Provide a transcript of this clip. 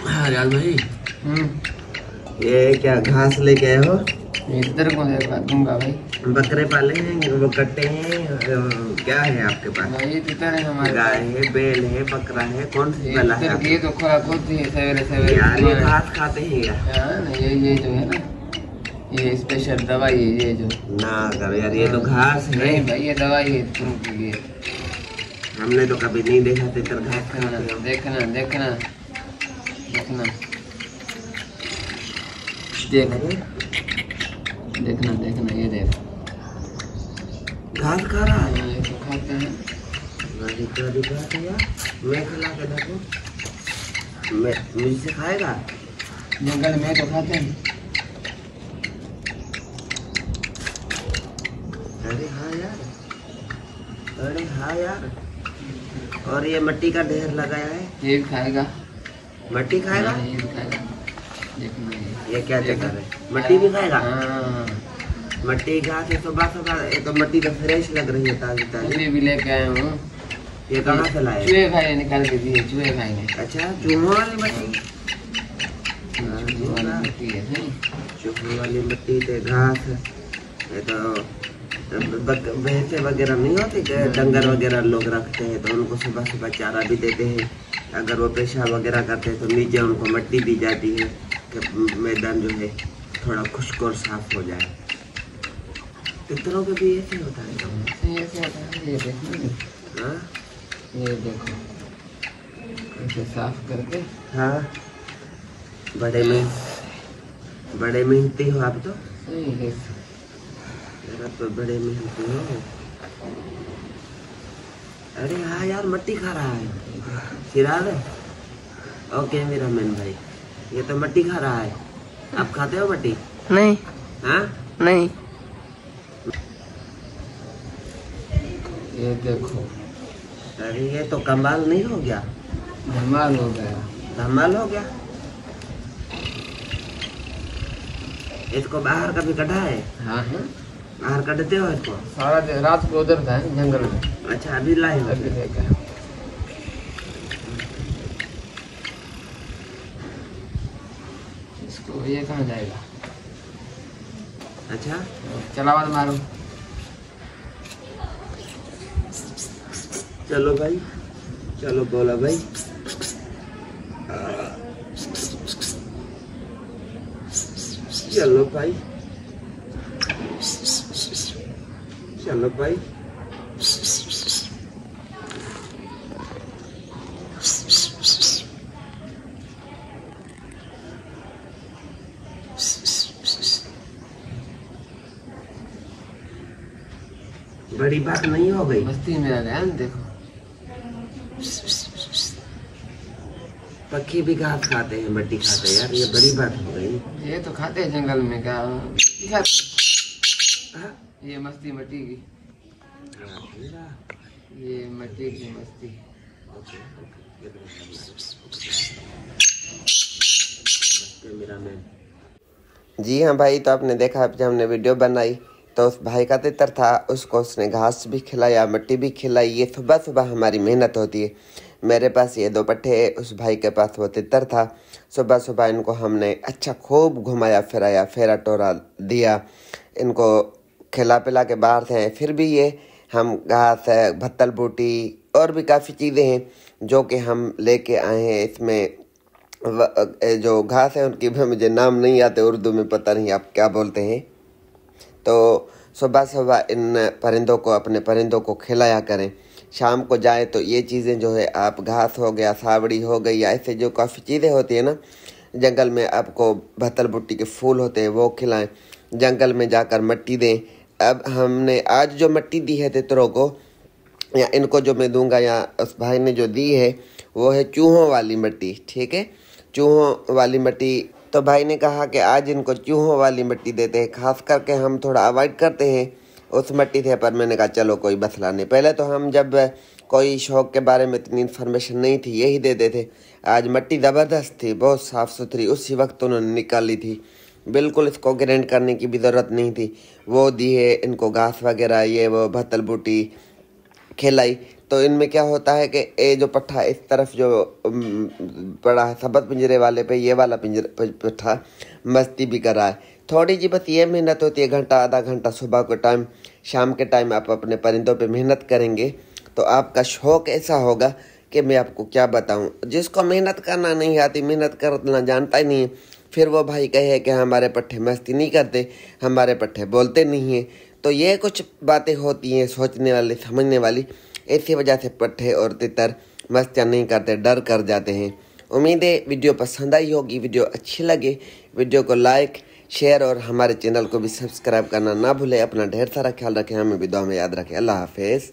हाँ यार भाई, ये क्या घास लेके आए हो? इधर को दूंगा भाई। बकरे पाले हैं, वो कट्टे हैं, क्या है आपके पास? भाई इधर है हमारे गाय है, बैल है, बकरा है, कौन सी वाला है? ये तो खुराक होती है सवेरे सवेरे यार ये घास खाते हैं यार। ये जो है ना, ये स्पेशल दवाई है ये जो। ना करो यार, ये तो घास है। नहीं भाई ये दवाई है तुम के लिए। हमने तो कभी नहीं देखा तेतर घास देखना खाते हो। देखना देखना देखना देखना देखना ये देख घास खा रहा है। ये तो खाते हैं। दिखा यार, मैं खिला के देखो। मैं मुझसे खाएगा? जंगल में तो खाते हैं। अरे हाँ यार, अरे हाँ यार। और ये मिट्टी का ढेर लगाया है, ये भी खाएगा। मिट्टी खाएगा? ये भी खाएगा। देखना ये क्या चक्कर है, मिट्टी भी खाएगा? हाँ मिट्टी घास है, सुबह सुबह। ये तो मिट्टी तो फ्रेश लग रही है, ताजी ताजी। भी लेके आया हूँ। ये कहाँ से लाए? चूहे भाई निकाल के दिए, चूहे भाई ने। अच्छा, चूहों वाली मिट्टी? चूहों वाली मिट्टी तो घास है। ये तो भैंसे वगैरह नहीं होती, डंगर वगैरह लोग रखते हैं तो उनको सुबह सुबह चारा भी देते हैं। अगर वो पेशाब वगैरह करते हैं तो नीचे उनको मिट्टी दी जाती है कि मैदान जो है थोड़ा खुश्क और साफ हो जाए। तितरों के भी ऐसे होता है? ऐसे होता है। ये देखो। हाँ, ये देखो ऐसे साफ करके। हाँ। बड़े मेहनती हो आप तो। सही है। आप तो बड़े मेहनती हो। अरे हाँ यार, मिट्टी खा रहा है सिराज। ओके मेरा मैन भाई, ये तो मिट्टी खा रहा है। आप खाते हो मिट्टी? नहीं। हाँ नहीं। ये देखो। अरे ये तो कमाल नहीं हो गया? धमाल हो गया। धमाल हो गया। इसको बाहर कभी कटा है? हाँ हाँ, बाहर कटते हो इसको? सारा दिन रात को उधर था जंगल में। अच्छा, अभी लाए हो? अभी लेकर आया। इसको ये कहाँ जाएगा? अच्छा, चला मत मारो। चलो भाई, चलो बोला भाई। चलो भाई, चलो भाई। बड़ी बात नहीं हो गई? मस्ती में आ गया ना, देखो। पक्षी भी घास खाते हैं, मिट्टी खाते हैं यार, ये बड़ी बात हो गई। ये तो खाते हैं जंगल में, क्या हाँ? ये मस्ती मिट्टी की। ये मिट्टी की मस्ती। जी हाँ भाई, तो आपने देखा जब हमने वीडियो बनाई तो उस भाई का तितर था, उसको उसने घास भी खिलाया, मिट्टी भी खिलाई। ये सुबह सुबह हमारी मेहनत होती है। मेरे पास ये 2 पट्ठे, उस भाई के पास वो तितर था। सुबह सुबह इनको हमने अच्छा खूब घुमाया फिराया, फेरा टोरा दिया, इनको खिला पिला के बाहर थे। फिर भी ये हम घास है, भत्तल बूटी और भी काफ़ी चीज़ें हैं जो कि हम लेके आए हैं। इसमें जो घास है उनकी भी मुझे नाम नहीं आते उर्दू में, पता नहीं आप क्या बोलते हैं। तो सुबह सुबह इन परिंदों को, अपने परिंदों को खिलाया करें। शाम को जाए तो ये चीज़ें जो है, आप घास हो गया, सावड़ी हो गई, या ऐसे जो काफ़ी चीज़ें होती है ना जंगल में, आपको भत्तल बुट्टी के फूल होते हैं वो खिलाएं। जंगल में जाकर मिट्टी दें। अब हमने आज जो मिट्टी दी है तितरों को, या इनको जो मैं दूंगा, या उस भाई ने जो दी है, वो है चूहों वाली मिट्टी। ठीक है, चूहों वाली मिट्टी। तो भाई ने कहा कि आज इनको चूहों वाली मिट्टी देते हैं। खास करके हम थोड़ा अवॉइड करते हैं उस मिट्टी से, पर मैंने कहा चलो कोई मसला नहीं। पहले तो हम जब कोई शौक के बारे में इतनी इन्फॉर्मेशन नहीं थी, यही देते थे। आज मिट्टी ज़बरदस्त थी, बहुत साफ़ सुथरी, उसी वक्त उन्होंने निकाली थी, बिल्कुल इसको ग्राइंड करने की भी ज़रूरत नहीं थी। वो दी है इनको घास वगैरह, ये वो भत्तल बूटी खिलाई। तो इनमें क्या होता है कि ये जो पट्ठा इस तरफ जो पड़ा है सबत पिंजरे वाले पे, ये वाला पट्ठा मस्ती भी कर रहा है। थोड़ी जी बस ये मेहनत होती है, घंटा आधा घंटा सुबह के टाइम, शाम के टाइम आप अपने परिंदों पे मेहनत करेंगे तो आपका शौक़ ऐसा होगा कि मैं आपको क्या बताऊं। जिसको मेहनत करना नहीं आती, मेहनत करना जानता ही नहीं है, फिर वो भाई कहे कि हमारे पट्ठे मस्ती नहीं करते, हमारे पट्ठे बोलते नहीं हैं। तो ये कुछ बातें होती हैं सोचने वाली, समझने वाली। इसी वजह से पट्ठे और तितर मस्तियाँ नहीं करते, डर कर जाते हैं। उम्मीद है वीडियो पसंद आई होगी। वीडियो अच्छी लगे वीडियो को लाइक, शेयर और हमारे चैनल को भी सब्सक्राइब करना ना भूलें। अपना ढेर सारा ख्याल रखें, हमें भी दुआ में याद रखें। अल्लाह हाफिज़।